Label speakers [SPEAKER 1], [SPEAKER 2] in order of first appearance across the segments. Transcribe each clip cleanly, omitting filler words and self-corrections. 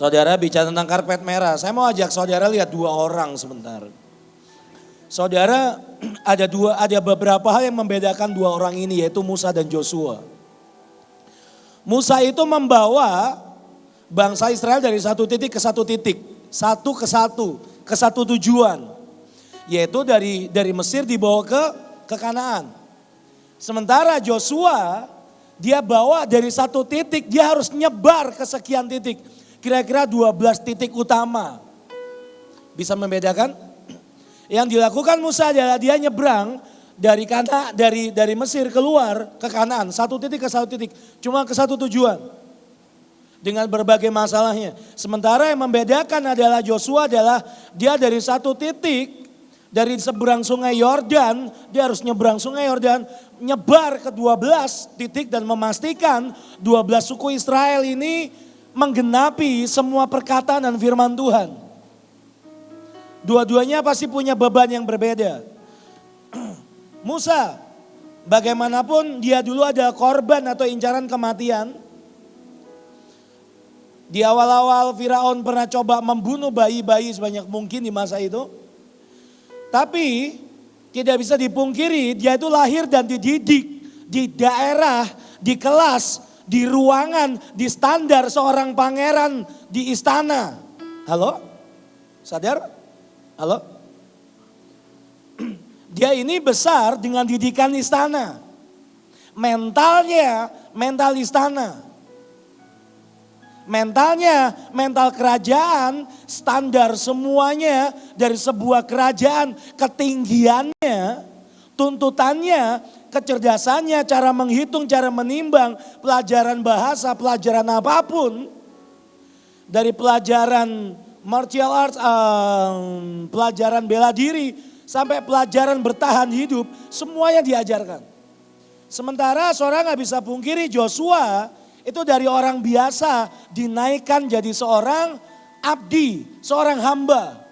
[SPEAKER 1] Saudara bicara tentang karpet merah, saya mau ajak saudara lihat dua orang sebentar. Saudara, ada beberapa hal yang membedakan dua orang ini, yaitu Musa dan Joshua. Musa itu membawa bangsa Israel dari satu titik ke satu titik, ke satu tujuan, yaitu dari Mesir dibawa ke Kanaan. Sementara Joshua, dia bawa dari satu titik, dia harus nyebar ke sekian titik. Kira-kira 12 titik utama. Bisa membedakan? Yang dilakukan Musa adalah dia nyebrang dari Mesir keluar ke Kanaan. Satu titik ke satu titik. Cuma ke satu tujuan. Dengan berbagai masalahnya. Sementara yang membedakan adalah Joshua adalah dia dari satu titik. Dari seberang sungai Yordan, dia harus nyebrang sungai Yordan, nyebar ke 12 titik dan memastikan 12 suku Israel ini menggenapi semua perkataan dan firman Tuhan. Dua-duanya pasti punya beban yang berbeda. Musa, bagaimanapun dia dulu ada korban atau incaran kematian. Di awal-awal Firaun pernah coba membunuh bayi-bayi sebanyak mungkin di masa itu. Tapi tidak bisa dipungkiri dia itu lahir dan dididik di daerah, di kelas, di ruangan, di standar seorang pangeran di istana. Halo? Sadar? Halo? Dia ini besar dengan didikan istana. Mentalnya, mental istana. Mentalnya, mental kerajaan, standar semuanya dari sebuah kerajaan, ketinggiannya, tuntutannya, kecerdasannya, cara menghitung, cara menimbang, pelajaran bahasa, pelajaran apapun. Dari pelajaran martial arts, pelajaran bela diri, sampai pelajaran bertahan hidup, semuanya diajarkan. Sementara seorang gak bisa pungkiri Joshua itu dari orang biasa dinaikkan jadi seorang abdi, seorang hamba.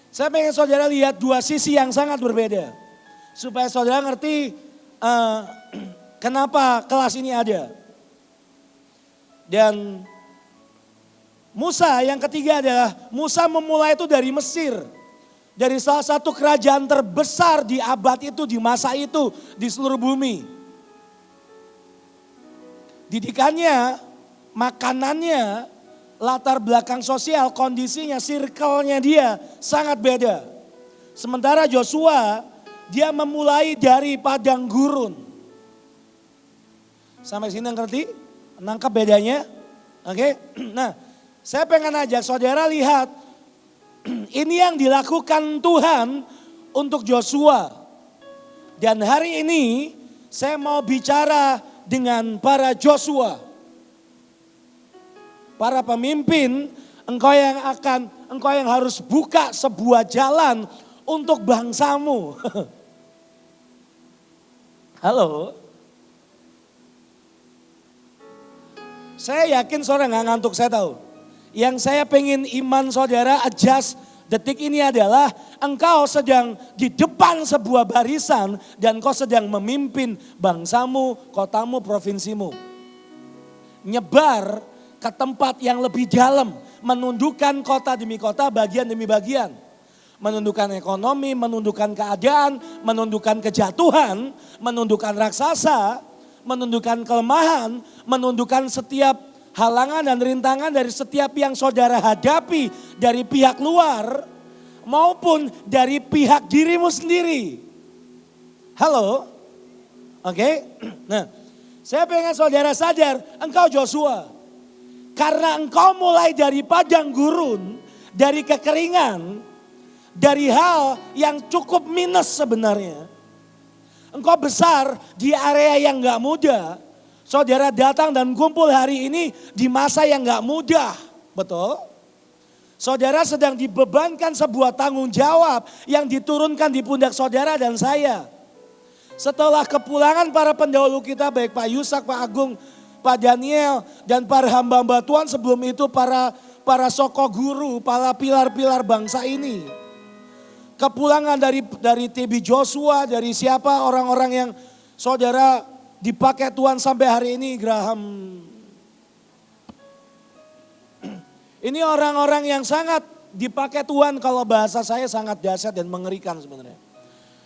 [SPEAKER 1] Saya pengen saudara lihat dua sisi yang sangat berbeda. Supaya saudara ngerti kenapa kelas ini ada. Dan Musa yang ketiga adalah Musa memulai itu dari Mesir. Dari salah satu kerajaan terbesar di abad itu, di masa itu, di seluruh bumi. Didikannya, makanannya, latar belakang sosial, kondisinya, circle-nya dia sangat beda. Sementara Joshua, dia memulai dari padang gurun. Sampai sini ngerti? Nangkap bedanya? Oke? Nah, saya pengen ajak saudara lihat, ini yang dilakukan Tuhan untuk Joshua. Dan hari ini saya mau bicara dengan para Joshua. Para pemimpin, engkau yang harus buka sebuah jalan untuk bangsamu. Halo. Saya yakin saudara gak ngantuk, saya tahu. Yang saya pengen iman saudara adjust detik ini adalah engkau sedang di depan sebuah barisan dan engkau sedang memimpin bangsamu, kotamu, provinsimu. Nyebar ke tempat yang lebih dalam, menundukkan kota demi kota, bagian demi bagian. Menundukkan ekonomi, menundukkan keadaan, menundukkan kejatuhan, menundukkan raksasa, menundukkan kelemahan, menundukkan setiap halangan dan rintangan dari setiap yang saudara hadapi dari pihak luar maupun dari pihak dirimu sendiri. Halo? Oke? Nah, saya pengen saudara sadar, engkau Joshua. Karena engkau mulai dari padang gurun, dari kekeringan, dari hal yang cukup minus sebenarnya. Engkau besar di area yang gak mudah. Saudara datang dan kumpul hari ini di masa yang gak mudah, betul? Saudara sedang dibebankan sebuah tanggung jawab yang diturunkan di pundak saudara dan saya. Setelah kepulangan para pendahulu kita, baik Pak Yusak, Pak Agung, Pak Daniel, dan para hamba-hamba Tuhan sebelum itu para soko guru, para pilar-pilar bangsa ini. Kepulangan dari TB Joshua, dari siapa orang-orang yang saudara dipakai Tuhan sampai hari ini, Graham Ini orang-orang yang sangat dipakai Tuhan, kalau bahasa saya sangat dahsyat dan mengerikan sebenarnya.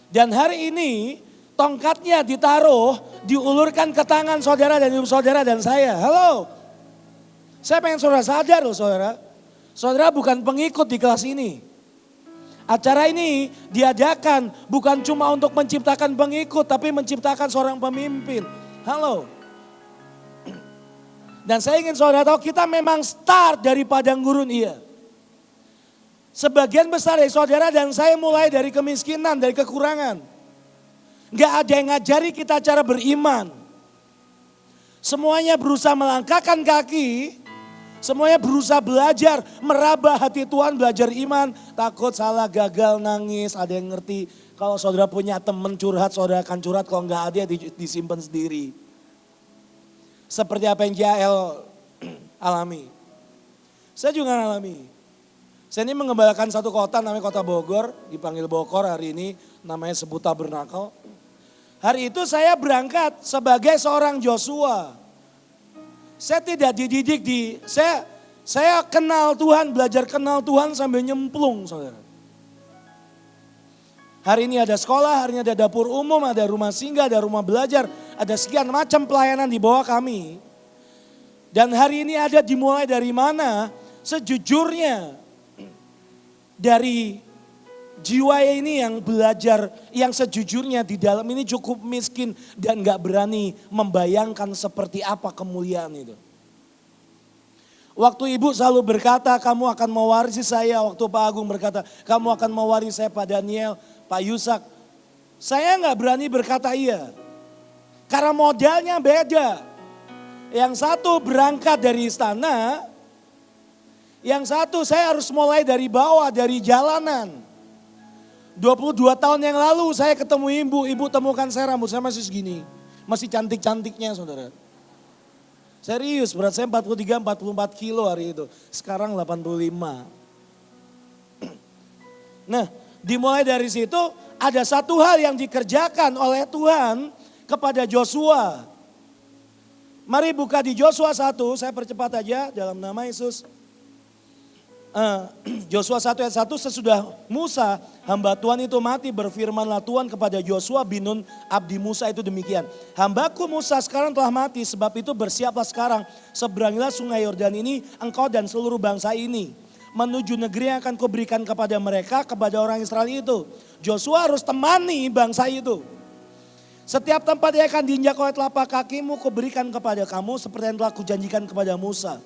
[SPEAKER 1] Dan hari ini tongkatnya ditaruh, diulurkan ke tangan saudara dan ibu saudara dan saya. Halo, saya pengen saudara sadar loh saudara. Saudara bukan pengikut di kelas ini. Acara ini diadakan bukan cuma untuk menciptakan pengikut, tapi menciptakan seorang pemimpin. Halo. Dan saya ingin saudara tahu kita memang start dari padang gurun, iya. Sebagian besar dari saudara dan saya mulai dari kemiskinan, dari kekurangan. Gak ada yang ngajari kita cara beriman. Semuanya berusaha melangkahkan kaki, semuanya berusaha belajar, meraba hati Tuhan, belajar iman. Takut salah, gagal, nangis, ada yang ngerti. Kalau saudara punya teman curhat, saudara akan curhat. Kalau gak ada, disimpan sendiri. Seperti apa yang Jael alami. Saya juga alami. Saya ini mengembalakan satu kota namanya kota Bogor. Dipanggil Bogor hari ini namanya Sebuta Tabernakel. Hari itu saya berangkat sebagai seorang Joshua. Saya tidak dididik saya kenal Tuhan, belajar kenal Tuhan sambil nyemplung saudara. Hari ini ada sekolah, hari ini ada dapur umum, ada rumah singgah, ada rumah belajar. Ada sekian macam pelayanan di bawah kami. Dan hari ini ada dimulai dari mana? Sejujurnya dari jiwa ini yang belajar, yang sejujurnya di dalam ini cukup miskin dan gak berani membayangkan seperti apa kemuliaan itu. Waktu ibu selalu berkata kamu akan mewarisi saya, waktu Pak Agung berkata kamu akan mewarisi saya, Pak Daniel, Pak Yusak. Saya gak berani berkata iya. Karena modalnya beda. Yang satu berangkat dari istana, yang satu saya harus mulai dari bawah, dari jalanan. 22 tahun yang lalu saya ketemu ibu temukan saya rambut saya masih segini. Masih cantik-cantiknya saudara. Serius, berat saya 43-44 kilo hari itu. Sekarang 85. Nah, dimulai dari situ ada satu hal yang dikerjakan oleh Tuhan kepada Joshua. Mari buka di Joshua 1, saya percepat aja dalam nama Yesus. Joshua 1 ayat 1, sesudah Musa hamba Tuhan itu mati, berfirmanlah Tuhan kepada Joshua bin Nun abdi Musa itu demikian. Hambaku Musa sekarang telah mati, sebab itu bersiaplah sekarang, seberangilah sungai Yordan ini engkau dan seluruh bangsa ini menuju negeri yang akan kuberikan kepada mereka, kepada orang Israel itu. Joshua harus temani bangsa itu. Setiap tempat yang akan diinjak oleh telapak kakimu kuberikan kepada kamu seperti yang telah kujanjikan kepada Musa.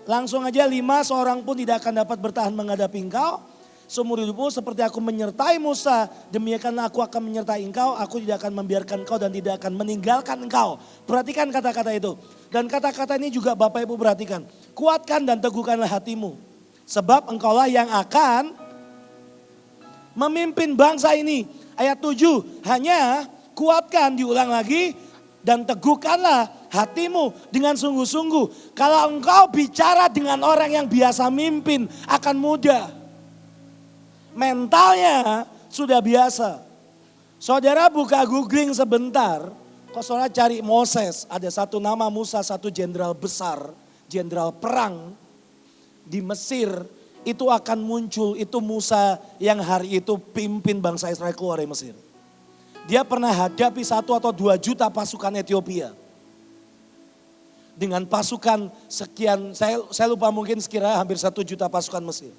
[SPEAKER 1] Langsung aja 5, seorang pun tidak akan dapat bertahan menghadapi engkau. Seumur hidupmu seperti aku menyertai Musa, demikianlah aku akan menyertai engkau. Aku tidak akan membiarkan engkau dan tidak akan meninggalkan engkau. Perhatikan kata-kata itu. Dan kata-kata ini juga Bapak Ibu perhatikan. Kuatkan dan teguhkanlah hatimu. Sebab engkaulah yang akan memimpin bangsa ini. Ayat 7, hanya kuatkan, diulang lagi. Dan teguhkanlah hatimu dengan sungguh-sungguh. Kalau engkau bicara dengan orang yang biasa mimpin akan mudah. Mentalnya sudah biasa. Saudara buka googling sebentar. Kok saudara cari Moses. Ada satu nama Musa, satu jenderal besar. Jenderal perang di Mesir. Itu akan muncul, itu Musa yang hari itu pimpin bangsa Israel keluar dari Mesir. Dia pernah hadapi 1 atau 2 juta pasukan Ethiopia. Dengan pasukan sekian, saya lupa mungkin sekira hampir 1 juta pasukan Mesir.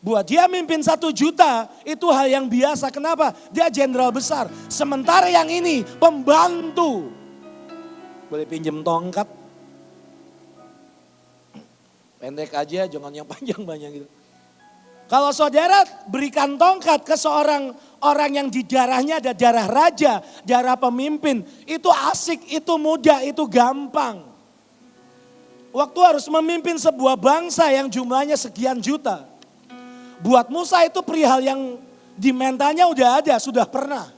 [SPEAKER 1] Buat dia mimpin 1 juta itu hal yang biasa. Kenapa? Dia jenderal besar. Sementara yang ini pembantu. Boleh pinjem tongkat? Pendek aja, jangan yang panjang banyak gitu. Kalau saudara berikan tongkat ke seorang orang yang di darahnya ada darah raja, darah pemimpin. Itu asik, itu mudah, itu gampang. Waktu harus memimpin sebuah bangsa yang jumlahnya sekian juta. Buat Musa itu perihal yang di mentalnya udah ada, sudah pernah.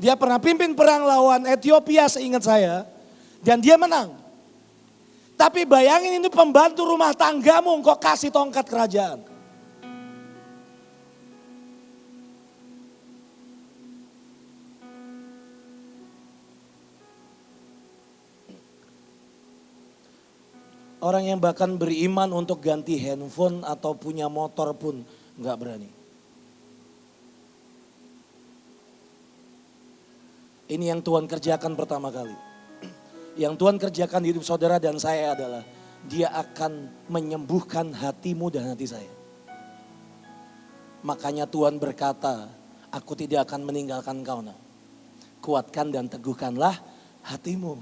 [SPEAKER 1] Dia pernah pimpin perang lawan Ethiopia seingat saya. Dan dia menang. Tapi bayangin ini pembantu rumah tanggamu kok kasih tongkat kerajaan. Orang yang bahkan beriman untuk ganti handphone atau punya motor pun nggak berani. Ini yang Tuhan kerjakan pertama kali. Yang Tuhan kerjakan di hidup saudara dan saya adalah Dia akan menyembuhkan hatimu dan hati saya. Makanya Tuhan berkata, aku tidak akan meninggalkan kau. Nah. Kuatkan dan teguhkanlah hatimu.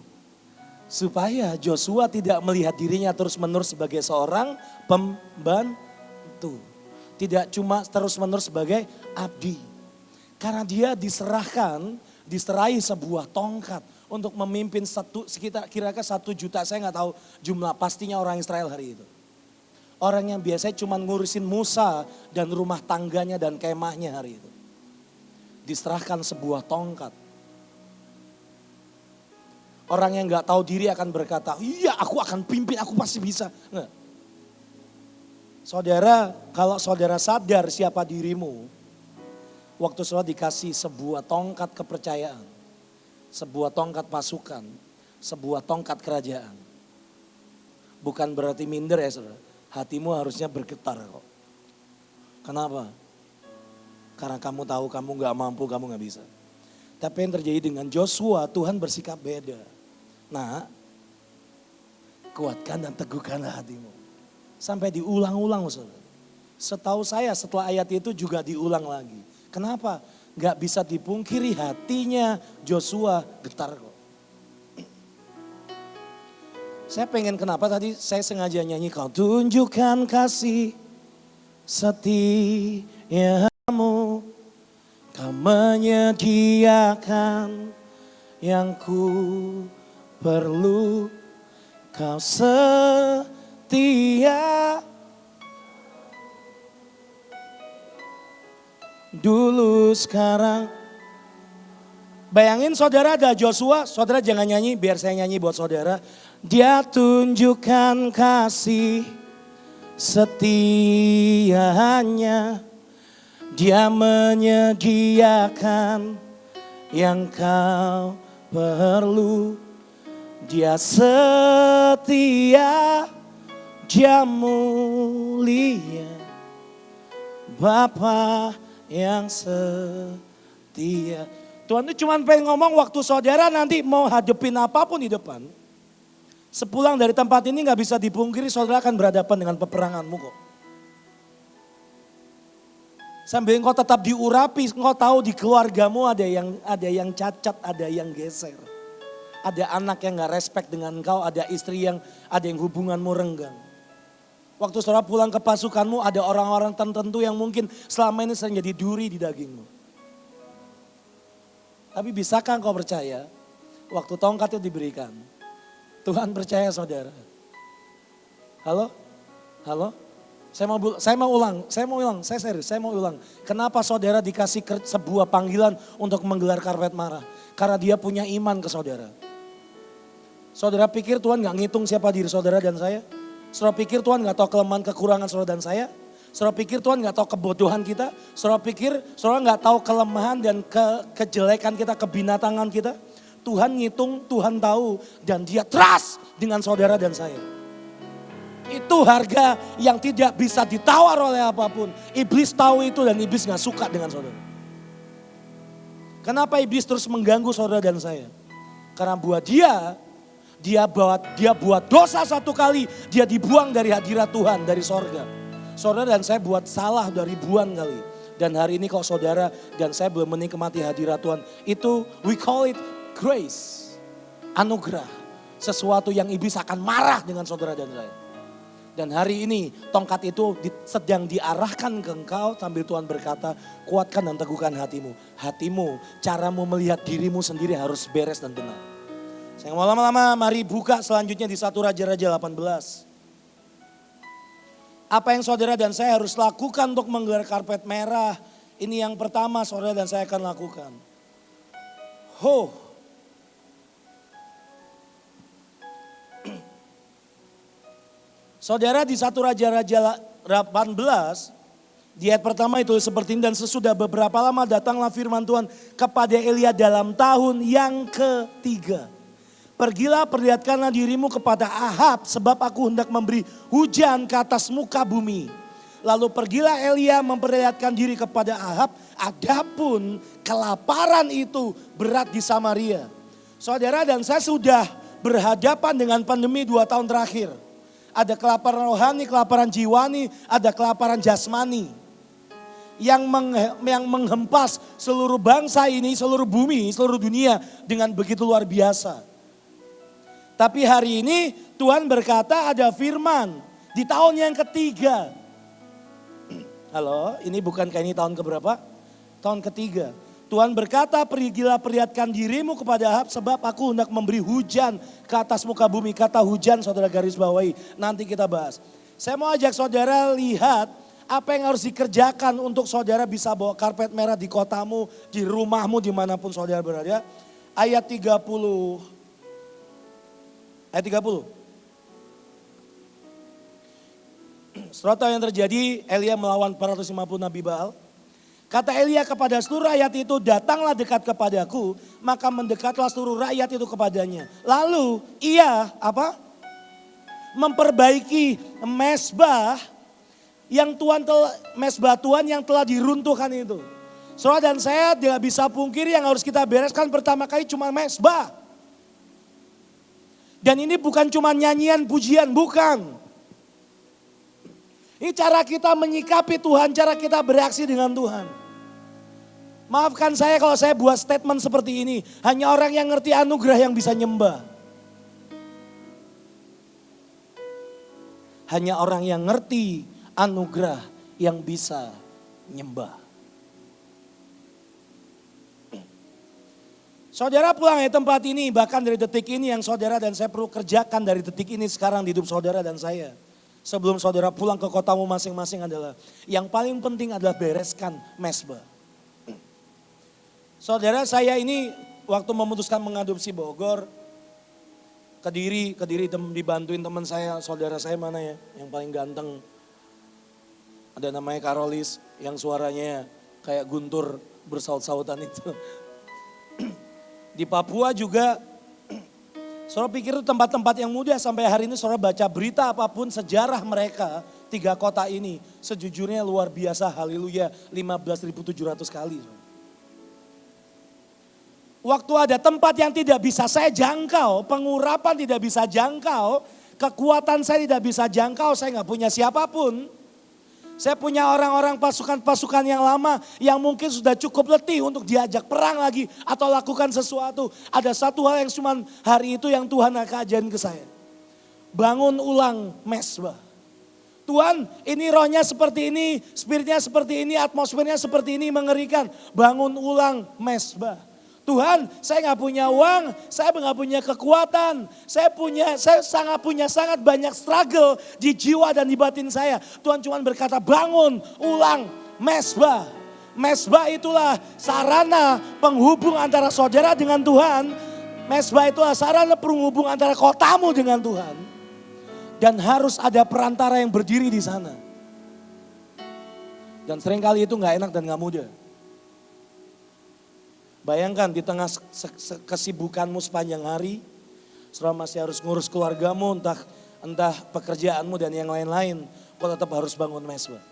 [SPEAKER 1] Supaya Joshua tidak melihat dirinya terus-menerus sebagai seorang pembantu. Tidak cuma terus-menerus sebagai abdi. Karena dia diserahi sebuah tongkat untuk memimpin kira-kira 1 juta, saya nggak tahu jumlah pastinya orang Israel hari itu. Orang yang biasanya cuma ngurusin Musa dan rumah tangganya dan kemahnya hari itu. Diserahkan sebuah tongkat. Orang yang nggak tahu diri akan berkata, iya aku akan pimpin, aku pasti bisa. Nggak. Saudara, kalau saudara sadar siapa dirimu, waktu saudara dikasih sebuah tongkat kepercayaan, sebuah tongkat pasukan, sebuah tongkat kerajaan. Bukan berarti minder ya saudara, hatimu harusnya bergetar kok. Kenapa? Karena kamu tahu kamu gak mampu, kamu gak bisa. Tapi yang terjadi dengan Joshua, Tuhan bersikap beda. Nah, kuatkan dan teguhkanlah hatimu. Sampai diulang-ulang saudara. Setahu saya setelah ayat itu juga diulang lagi. Kenapa? Gak bisa dipungkiri hatinya Joshua getar kok. Saya pengen kenapa tadi saya sengaja nyanyi kau tunjukkan kasih setiamu. Kau menyediakan yang ku perlu. Kau setia. Dulu sekarang. Bayangin saudara ada Joshua, saudara jangan nyanyi biar saya nyanyi buat saudara. Dia tunjukkan kasih setianya. Dia menyediakan yang kau perlu. Dia setia, dia mulia. Bapa yang setia. Tuhan itu cuma pengen ngomong waktu saudara nanti mau hadepin apapun di depan. Sepulang dari tempat ini gak bisa dipungkiri saudara akan berhadapan dengan peperanganmu kok. Sambil engkau tetap diurapi, engkau tahu di keluargamu ada yang cacat, ada yang geser. Ada anak yang gak respect dengan engkau, ada istri yang ada yang hubunganmu renggang. Waktu saudara pulang ke pasukanmu ada orang-orang tertentu yang mungkin selama ini sering jadi duri di dagingmu. Tapi bisakah engkau percaya waktu tongkat itu diberikan, Tuhan percaya saudara. Halo? Halo? Saya mau ulang, saya serius, saya mau ulang. Kenapa saudara dikasih sebuah panggilan untuk menggelar karpet merah? Karena dia punya iman ke saudara. Saudara pikir Tuhan gak ngitung siapa diri saudara dan saya? Saudara pikir Tuhan gak tahu kelemahan kekurangan saudara dan saya? Saudara pikir Tuhan gak tahu kebodohan kita? Saudara pikir saudara gak tahu kelemahan dan kejelekan kita, kebinatangan kita? Tuhan ngitung, Tuhan tahu dan dia trust dengan saudara dan saya. Itu harga yang tidak bisa ditawar oleh apapun. Iblis tahu itu dan iblis gak suka dengan saudara. Kenapa iblis terus mengganggu saudara dan saya? Karena buat dia buat dosa satu kali, dia dibuang dari hadirat Tuhan, dari sorga. Saudara dan saya buat salah dari ribuan kali. Dan hari ini kalau saudara dan saya belum menikmati hadirat Tuhan, itu we call it grace, anugerah. Sesuatu yang iblis akan marah dengan saudara dan saya. Dan hari ini tongkat itu sedang diarahkan ke engkau sambil Tuhan berkata, kuatkan dan teguhkan hatimu. Hatimu, caramu melihat dirimu sendiri harus beres dan benar. Saya mau lama-lama, mari buka selanjutnya di 1 Raja-Raja 18. Apa yang saudara dan saya harus lakukan untuk menggelar karpet merah? Ini yang pertama saudara dan saya akan lakukan. Saudara di 1 Raja-Raja 18, di ayat pertama itu seperti ini. Dan sesudah beberapa lama datanglah firman Tuhan kepada Elia dalam tahun yang ketiga. Pergilah perlihatkanlah dirimu kepada Ahab sebab aku hendak memberi hujan ke atas muka bumi. Lalu pergilah Elia memperlihatkan diri kepada Ahab, adapun kelaparan itu berat di Samaria. Saudara dan saya sudah berhadapan dengan pandemi 2 tahun terakhir. Ada kelaparan rohani, kelaparan jiwani, ada kelaparan jasmani. Yang menghempas seluruh bangsa ini, seluruh bumi, seluruh dunia dengan begitu luar biasa. Tapi hari ini Tuhan berkata ada firman di tahun yang ketiga. Halo, ini bukankah ini tahun keberapa? Tahun ketiga. Tuhan berkata, pergilah perlihatkan dirimu kepada Ahab sebab aku hendak memberi hujan ke atas muka bumi. Kata hujan saudara garis bawahi, nanti kita bahas. Saya mau ajak saudara lihat apa yang harus dikerjakan untuk saudara bisa bawa karpet merah di kotamu, di rumahmu, dimanapun saudara berada. Ayat 30. Ayat 30. Setelah tahu yang terjadi, Elia melawan 450 Nabi Baal. Kata Elia kepada seluruh rakyat itu, datanglah dekat kepadaku, maka mendekatlah seluruh rakyat itu kepadanya. Lalu ia memperbaiki mesbah Tuhan yang telah diruntuhkan itu. Saudara dan saya tidak bisa pungkiri yang harus kita bereskan pertama kali cuma mesbah. Dan ini bukan cuma nyanyian pujian, bukan. Ini cara kita menyikapi Tuhan, cara kita bereaksi dengan Tuhan. Maafkan saya kalau saya buat statement seperti ini. Hanya orang yang ngerti anugerah yang bisa nyembah. Hanya orang yang ngerti anugerah yang bisa nyembah. Saudara pulang dari tempat ini, bahkan dari detik ini yang saudara dan saya perlu kerjakan dari detik ini sekarang di hidup saudara dan saya. Sebelum saudara pulang ke kotamu masing-masing adalah, yang paling penting adalah bereskan mesbah. Saudara saya ini waktu memutuskan mengadopsi Bogor, Kediri dibantuin teman saya, saudara saya mana ya, yang paling ganteng. Ada namanya Karolis, yang suaranya kayak guntur bersaut-sautan itu. Di Papua juga, saudara pikir itu tempat-tempat yang mudah, sampai hari ini saudara baca berita apapun sejarah mereka, 3 kota ini, sejujurnya luar biasa, haleluya, 15.700 kali. Waktu ada tempat yang tidak bisa saya jangkau, pengurapan tidak bisa jangkau, kekuatan saya tidak bisa jangkau, saya gak punya siapapun. Saya punya orang-orang pasukan-pasukan yang lama yang mungkin sudah cukup letih untuk diajak perang lagi atau lakukan sesuatu. Ada satu hal yang cuma hari itu yang Tuhan akan ajarin ke saya. Bangun ulang mesbah. Tuhan, ini rohnya seperti ini, spiritnya seperti ini, atmosfernya seperti ini, mengerikan. Bangun ulang mesbah. Tuhan, saya nggak punya uang, saya nggak punya kekuatan, saya sangat banyak struggle di jiwa dan di batin saya. Tuhan cuma berkata bangun, ulang, mesbah. Mesbah itulah sarana penghubung antara saudara dengan Tuhan. Mesbah itulah sarana penghubung antara kotamu dengan Tuhan. Dan harus ada perantara yang berdiri di sana. Dan seringkali itu nggak enak dan nggak mudah. Bayangkan di tengah kesibukanmu sepanjang hari, saudara masih harus ngurus keluargamu, entah pekerjaanmu dan yang lain-lain, kau tetap harus bangun mesbah.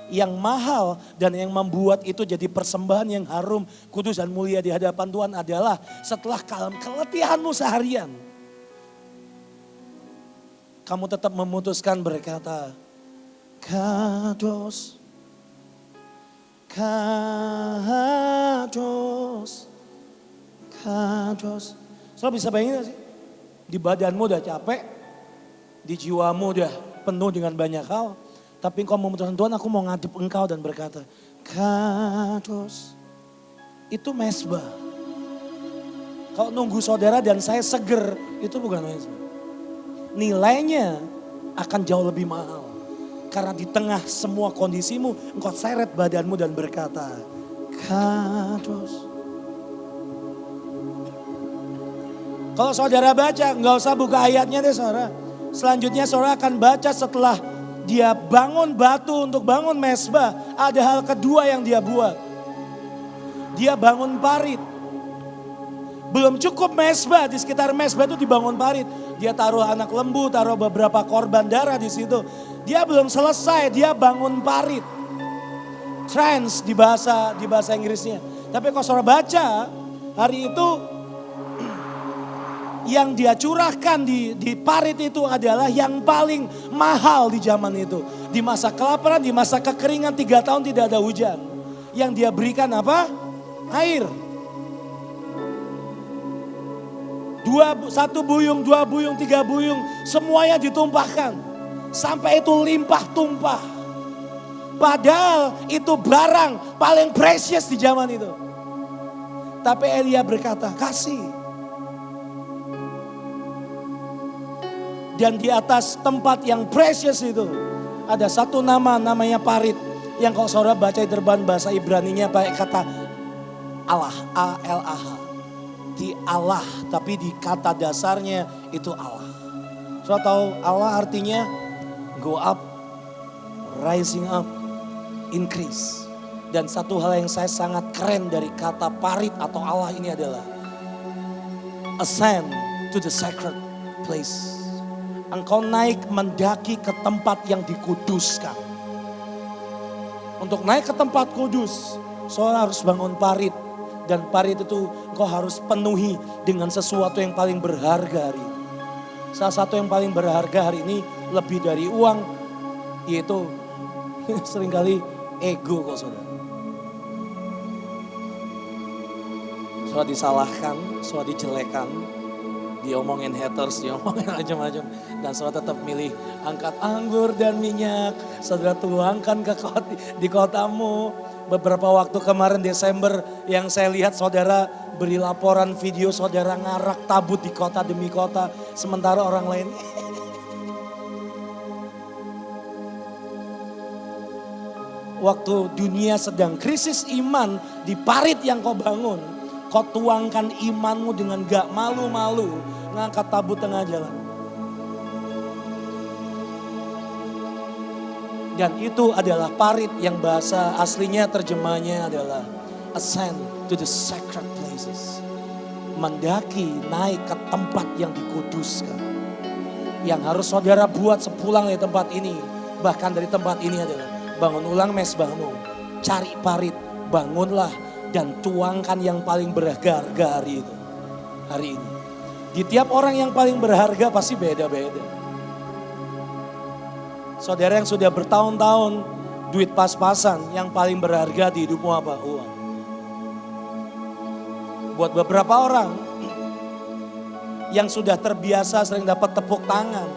[SPEAKER 1] Yang mahal dan yang membuat itu jadi persembahan yang harum, kudus dan mulia di hadapan Tuhan adalah setelah keletihanmu seharian, kamu tetap memutuskan berkata, Kados. Kados. Saudara bisa bayangin gak sih? Di badanmu udah capek, di jiwamu udah penuh dengan banyak hal. Tapi engkau memutuskan, Tuhan aku mau ngadep engkau dan berkata, Kados. Itu mesbah. Kalau nunggu saudara dan saya seger, itu bukan mesbah. Nilainya akan jauh lebih mahal. Karena di tengah semua kondisimu, engkau seret badanmu dan berkata, Kados. Kalau saudara baca, nggak usah buka ayatnya deh saudara. Selanjutnya saudara akan baca setelah dia bangun batu untuk bangun mesbah. Ada hal kedua yang dia buat. Dia bangun parit. Belum cukup mesbah, di sekitar mesbah itu dibangun parit. Dia taruh anak lembu, taruh beberapa korban darah di situ. Dia belum selesai, dia bangun parit. Trans di bahasa Inggrisnya. Tapi kalau saudara baca, hari itu yang dia curahkan di parit itu adalah yang paling mahal di zaman itu. Di masa kelaparan, di masa kekeringan 3 tahun tidak ada hujan. Yang dia berikan apa? Air. 1 buyung, 2 buyung, 3 buyung, semuanya ditumpahkan. Sampai itu limpah tumpah. Padahal itu barang paling precious di zaman itu. Tapi Elia berkata, kasih. Dan di atas tempat yang precious itu ada satu nama, namanya parit. Yang kalau saudara baca di terban bahasa Ibraninya pakai kata Allah, A-L-A-H. Di Allah, tapi di kata dasarnya itu Allah. Saudara tahu Allah artinya go up, rising up, increase. Dan satu hal yang saya sangat keren dari kata parit atau Allah ini adalah ascend to the sacred place. Engkau naik mendaki ke tempat yang dikuduskan. Untuk naik ke tempat kudus, saudara harus bangun parit. Dan parit itu engkau harus penuhi dengan sesuatu yang paling berharga hari ini. Salah satu yang paling berharga hari ini lebih dari uang, yaitu seringkali ego kok saudara. Saudara disalahkan, saudara dijelekan, diomongin haters, diomongin macam-macam. Dan saudara tetap milih angkat anggur dan minyak. Saudara tuangkan di kotamu. Beberapa waktu kemarin Desember yang saya lihat saudara beri laporan video saudara ngarak tabut di kota demi kota. Sementara orang lain. Waktu dunia sedang krisis iman, di parit yang kau bangun. Kau tuangkan imanmu dengan gak malu-malu ngangkat tabut tengah jalan. Dan itu adalah parit yang bahasa aslinya terjemahnya adalah ascend to the sacred places. Mendaki, naik ke tempat yang dikuduskan. Yang harus saudara buat sepulang dari tempat ini. Bahkan dari tempat ini adalah bangun ulang mesbahmu. Cari parit, bangunlah dan tuangkan yang paling berharga hari itu. Hari ini. Di tiap orang yang paling berharga pasti beda-beda. Saudara yang sudah bertahun-tahun duit pas-pasan yang paling berharga di hidupmu apa? Uang. Buat beberapa orang yang sudah terbiasa sering dapat tepuk tangan,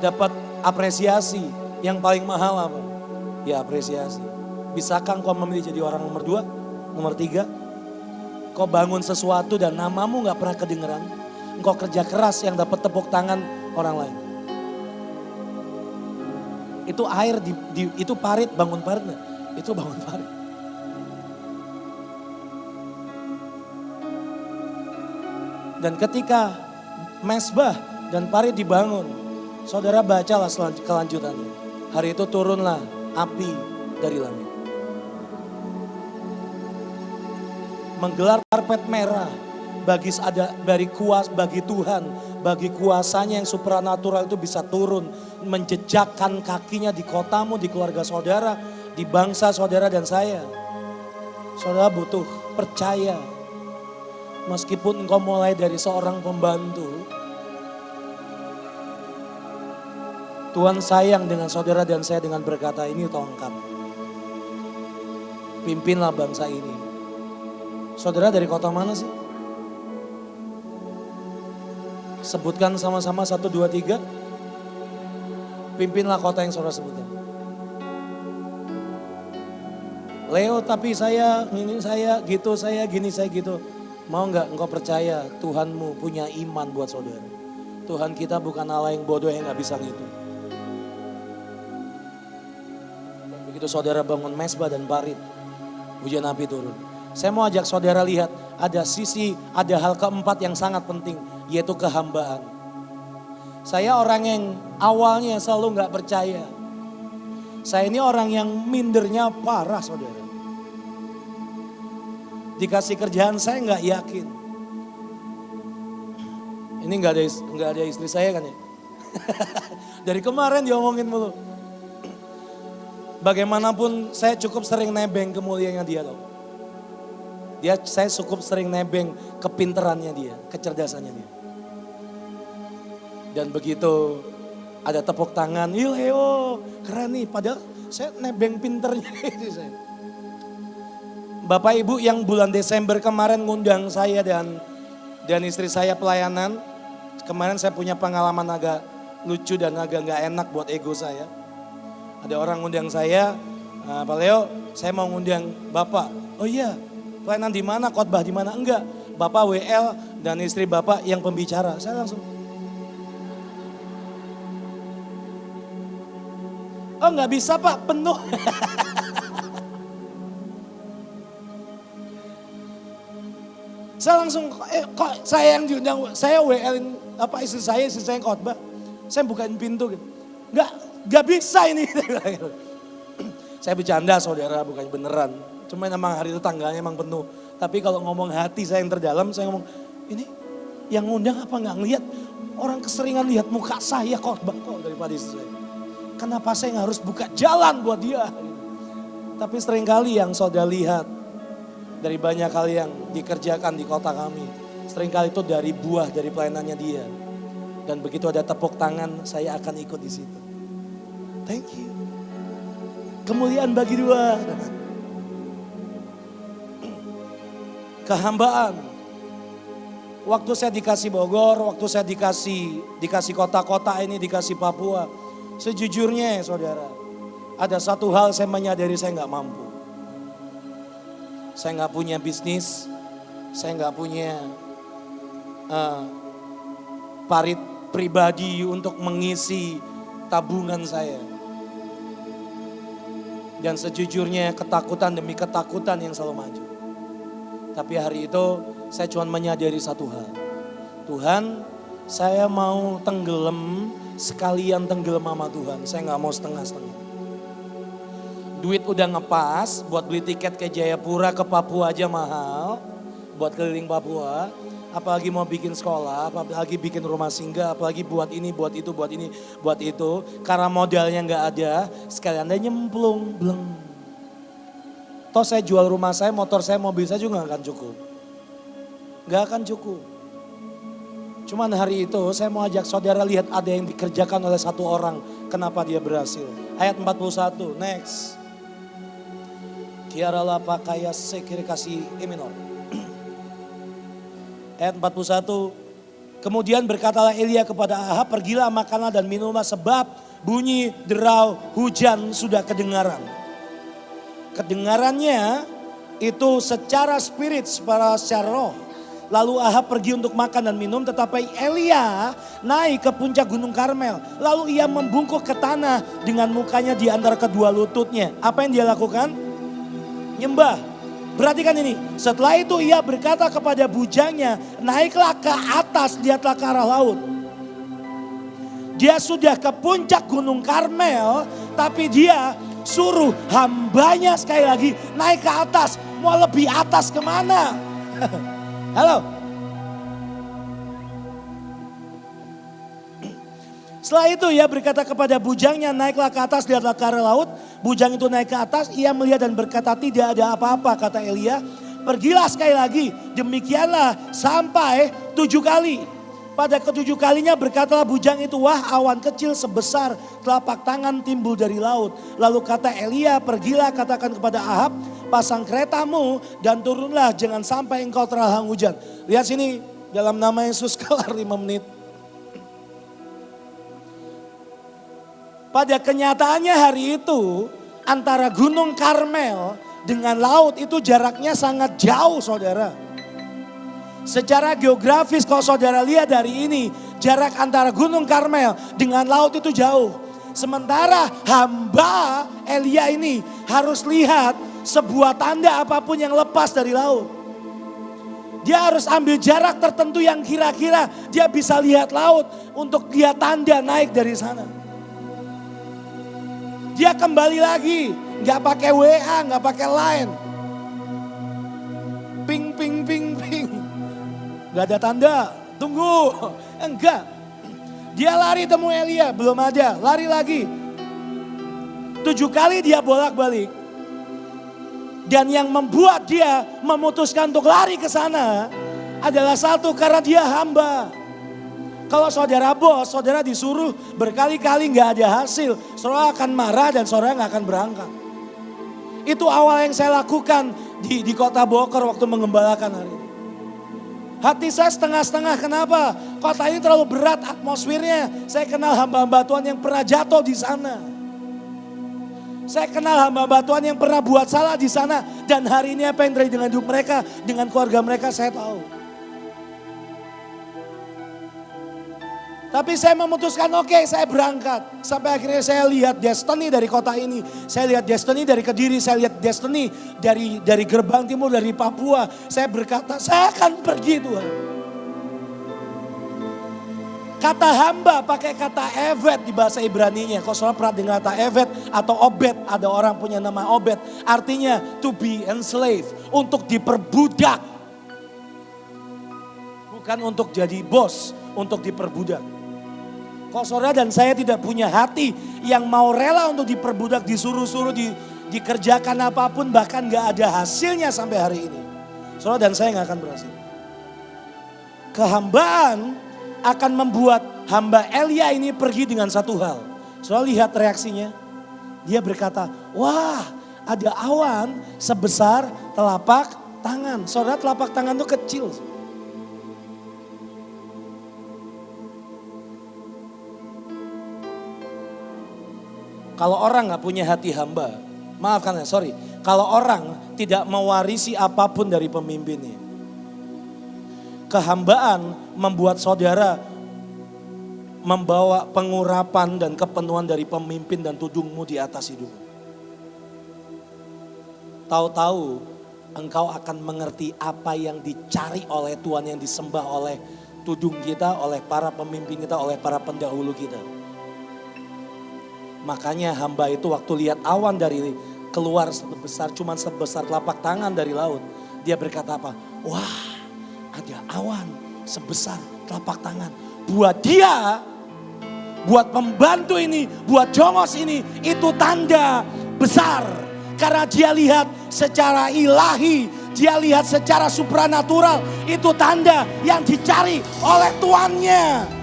[SPEAKER 1] dapat apresiasi, yang paling mahal apa? Ya apresiasi. Bisakah kau memilih jadi orang nomor 2, nomor 3? Kau bangun sesuatu dan namamu gak pernah kedengeran. Engkau kerja keras yang dapat tepuk tangan orang lain. Itu air, itu parit, bangun parit. Itu bangun parit. Dan ketika mesbah dan parit dibangun, saudara bacalah kelanjutannya. Hari itu turunlah api dari langit. Menggelar karpet merah bagi Tuhan, bagi kuasanya yang supranatural itu bisa turun, menjejakkan kakinya di kotamu, di keluarga saudara, di bangsa saudara dan saya. Saudara butuh percaya, meskipun engkau mulai dari seorang pembantu, Tuhan sayang dengan saudara dan saya dengan berkata, ini tongkat. Pimpinlah bangsa ini. Saudara dari kota mana sih? Sebutkan sama-sama 1, 2, 3. Pimpinlah kota yang saudara sebutkan. Leo, tapi saya ini, saya gitu, saya gini, saya gitu. Mau nggak engkau percaya Tuhanmu punya iman buat saudara? Tuhan kita bukan Allah yang bodoh yang nggak bisa gitu. Begitu saudara bangun mesbah dan parit, hujan api turun. Saya mau ajak saudara lihat, ada hal keempat yang sangat penting, yaitu kehambaan. Saya orang yang awalnya selalu nggak percaya. Saya ini orang yang mindernya parah saudara. Dikasih kerjaan saya nggak yakin. Ini nggak ada istri saya kan ya? Dari kemarin diomongin mulu. Bagaimanapun saya cukup sering nebeng kemuliaannya dia loh. Saya cukup sering nebeng kepinterannya dia, kecerdasannya dia. Dan begitu ada tepuk tangan, yo keren nih. Padahal saya nebeng pinternya itu saya. Bapak Ibu yang bulan Desember kemarin ngundang saya dan istri saya pelayanan. Kemarin saya punya pengalaman agak lucu dan agak gak enak buat ego saya. Ada orang ngundang saya, Pak Leo saya mau ngundang Bapak. Oh iya, pelayanan di mana, khotbah di mana? Enggak, Bapak WL dan istri Bapak yang pembicara. Saya langsung, oh nggak bisa Pak, penuh. Saya langsung, kok saya yang diundang, saya WL istri saya yang khotbah. Saya bukain pintu gitu. Nggak bisa ini. Saya bercanda saudara, bukan beneran. Cuma emang hari itu tanggalnya emang penuh. Tapi kalau ngomong hati saya yang terdalam, saya ngomong, ini yang ngundang apa nggak ngelihat? Orang keseringan lihat muka saya khotbah kok daripada istri saya. Kenapa saya harus buka jalan buat dia? Tapi seringkali yang saudara lihat dari banyak hal yang dikerjakan di kota kami, seringkali itu dari buah dari pelayanannya dia. Dan begitu ada tepuk tangan, saya akan ikut di situ. Thank you. Kemuliaan bagi dua. Kehambaan. Waktu saya dikasih Bogor, waktu saya dikasih kota-kota ini, dikasih Papua. Sejujurnya saudara, ada satu hal saya menyadari saya nggak mampu. Saya nggak punya bisnis, saya nggak punya parit pribadi untuk mengisi tabungan saya. Dan sejujurnya ketakutan demi ketakutan yang selalu maju. Tapi hari itu saya cuma menyadari satu hal. Tuhan, saya mau tenggelam sekalian tenggelam sama Tuhan. Saya gak mau setengah-setengah. Duit udah ngepas buat beli tiket ke Jayapura, ke Papua aja mahal. Buat keliling Papua. Apalagi mau bikin sekolah, apalagi bikin rumah singgah, apalagi buat ini, buat itu, buat ini, buat itu. Karena modalnya gak ada, sekalian aja nyemplung, bleng. Toh saya jual rumah saya, motor saya, mobil saya juga gak akan cukup. Gak akan cukup. Cuman hari itu saya mau ajak saudara lihat ada yang dikerjakan oleh satu orang. Kenapa dia berhasil. Ayat 41, next. Kiarala pakaya sekiri kasih minor. Ayat 41, kemudian berkatalah Elia kepada Ahab, pergilah makanlah dan minumlah sebab bunyi derau hujan sudah kedengaran. Kedengarannya itu secara spirit, secara roh. Lalu Ahab pergi untuk makan dan minum, tetapi Elia naik ke puncak gunung Karmel. Lalu ia membungkuk ke tanah dengan mukanya di antara kedua lututnya. Apa yang dia lakukan? Nyembah. Perhatikan ini, setelah itu ia berkata kepada bujangnya, naiklah ke atas, lihatlah ke arah laut. Dia sudah ke puncak gunung Karmel, tapi dia suruh hambanya sekali lagi naik ke atas. Mau lebih atas kemana? Halo. Setelah itu ia berkata kepada bujangnya, naiklah ke atas, lihatlah ke arah laut. Bujang itu naik ke atas, ia melihat dan berkata, tidak ada apa-apa, kata Elia. Pergilah sekali lagi, demikianlah sampai 7 kali. Pada ke-7 kalinya berkatalah bujang itu, wah awan kecil sebesar telapak tangan timbul dari laut. Lalu kata Elia, pergilah katakan kepada Ahab, pasang keretamu dan turunlah, jangan sampai engkau terhalang hujan. Lihat sini, dalam nama Yesus kelar 5 menit. Pada kenyataannya hari itu antara gunung Karmel dengan laut itu jaraknya sangat jauh saudara. Secara geografis kalau saudara lihat dari ini, jarak antara gunung Karmel dengan laut itu jauh. Sementara hamba Elia ini harus lihat sebuah tanda apapun yang lepas dari laut. Dia harus ambil jarak tertentu yang kira-kira dia bisa lihat laut untuk lihat tanda naik dari sana. Dia kembali lagi, nggak pakai WA, nggak pakai Line. Ping, ping, ping, ping. Gak ada tanda, Tunggu, enggak. Dia lari temu Elia, belum ada, lari lagi. 7 kali dia bolak-balik. Dan yang membuat dia memutuskan untuk lari ke sana adalah satu, karena dia hamba. Kalau saudara bos, saudara disuruh berkali-kali gak ada hasil, saudara akan marah dan saudara gak akan berangkat. Itu awal yang saya lakukan di kota Bogor waktu mengembalakan hari ini. Hati saya setengah-setengah, kenapa? Kota ini terlalu berat atmosfernya. Saya kenal hamba-hamba Tuhan yang pernah jatuh di sana. Saya kenal hamba-hamba Tuhan yang pernah buat salah di sana. Dan hari ini apa yang terjadi dengan hidup mereka, dengan keluarga mereka, saya tahu. Tapi saya memutuskan oke, saya berangkat. Sampai akhirnya saya lihat destiny dari kota ini. Saya lihat destiny dari Kediri, saya lihat destiny dari Gerbang Timur, dari Papua. Saya berkata, saya akan pergi Tuhan. Kata hamba pakai kata evet di bahasa Ibraninya. Kalau saudara pernah dengar kata evet atau obed, ada orang punya nama obed. Artinya to be enslaved, untuk diperbudak. Bukan untuk jadi bos, untuk diperbudak. Kalau saudara dan saya tidak punya hati yang mau rela untuk diperbudak, disuruh-suruh, dikerjakan apapun, bahkan gak ada hasilnya sampai hari ini. Saudara dan saya gak akan berhasil. Kehambaan akan membuat hamba Elia ini pergi dengan satu hal. Saudara lihat reaksinya. Dia berkata, wah ada awan sebesar telapak tangan. Saudara, telapak tangan itu kecil. Kalau orang gak punya hati hamba, maafkan saya, kalau orang tidak mewarisi apapun dari pemimpinnya. Kehambaan membuat saudara membawa pengurapan dan kepenuhan dari pemimpin dan tudungmu di atas hidup. Tahu-tahu engkau akan mengerti apa yang dicari oleh Tuhan, yang disembah oleh tudung kita, oleh para pemimpin kita, oleh para pendahulu kita. Makanya hamba itu waktu lihat awan dari keluar sebesar, cuman sebesar telapak tangan dari laut. Dia berkata apa? Wah ada awan sebesar telapak tangan. Buat dia, buat pembantu ini, buat jongos ini, itu tanda besar. Karena dia lihat secara ilahi, dia lihat secara supranatural. Itu tanda yang dicari oleh tuannya.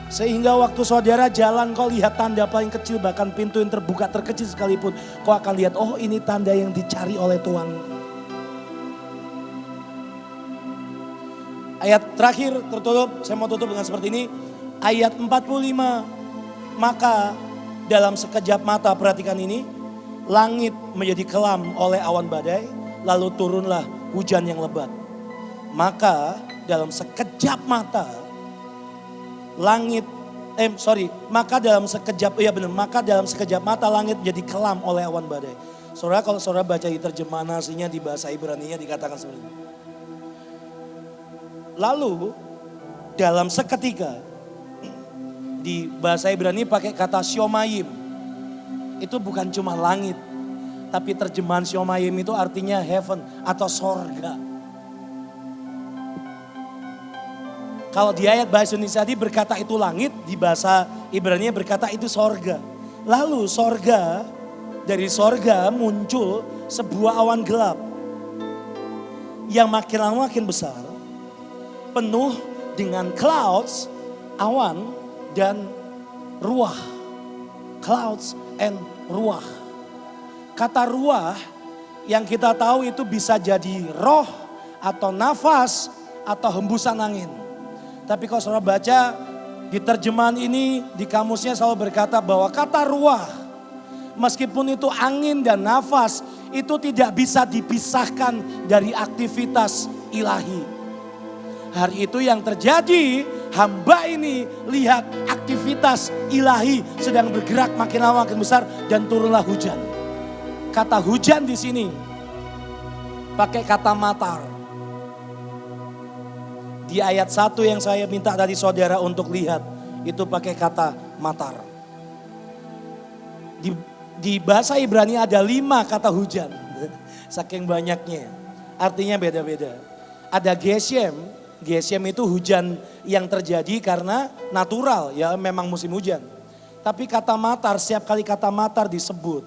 [SPEAKER 1] Sehingga waktu saudara jalan kau lihat tanda paling kecil, bahkan pintu yang terbuka terkecil sekalipun, kau akan lihat, oh ini tanda yang dicari oleh Tuhan. Ayat terakhir tertutup, saya mau tutup dengan seperti ini. Ayat 45, maka dalam sekejap mata, perhatikan ini, langit menjadi kelam oleh awan badai, lalu turunlah hujan yang lebat. Maka dalam sekejap mata, maka dalam sekejap mata langit menjadi kelam oleh awan badai. Saudara, kalau saudara baca di terjemahan aslinya di bahasa Ibrani-nya dikatakan seperti ini. Lalu dalam seketika, di bahasa Ibrani pakai kata shomayim. Itu bukan cuma langit, tapi terjemahan shomayim itu artinya heaven atau sorga. Kalau di ayat bahasa Indonesia tadi berkata itu langit, di bahasa Ibrani berkata itu sorga. Lalu dari sorga muncul sebuah awan gelap yang makin lama makin besar, penuh dengan clouds, awan dan ruah. Clouds and ruah. Kata ruah yang kita tahu itu bisa jadi roh atau nafas atau hembusan angin. Tapi kalau saudara baca di terjemahan ini, di kamusnya selalu berkata bahwa kata ruah, meskipun itu angin dan nafas, itu tidak bisa dipisahkan dari aktivitas ilahi. Hari itu yang terjadi, hamba ini lihat aktivitas ilahi sedang bergerak makin lama makin besar dan turunlah hujan. Kata hujan di sini pakai kata matar. Di ayat 1 yang saya minta dari saudara untuk lihat, itu pakai kata matar. Di bahasa Ibrani ada 5 kata hujan. Saking banyaknya, artinya beda-beda. Ada geshem. Geshem itu hujan yang terjadi karena natural, ya memang musim hujan. Tapi kata matar, setiap kali kata matar disebut,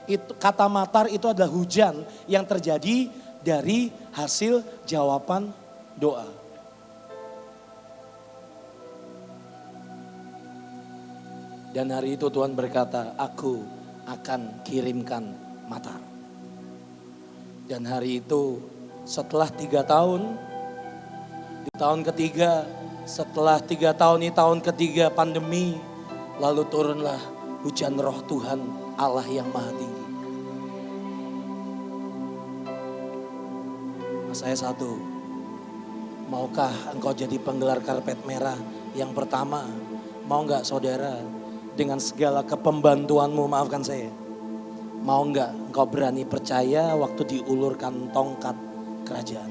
[SPEAKER 1] itu kata matar itu adalah hujan yang terjadi dari hasil jawaban doa. Dan hari itu Tuhan berkata, aku akan kirimkan matar. Dan hari itu setelah 3 tahun, di tahun ketiga, setelah 3 tahun ini tahun ketiga pandemi, lalu turunlah hujan roh Tuhan Allah yang maha tinggi. Saya satu, maukah engkau jadi penggelar karpet merah yang pertama? Mau enggak saudara, dengan segala kepembantuanmu, maafkan saya. Mau enggak engkau berani percaya waktu diulurkan tongkat kerajaan?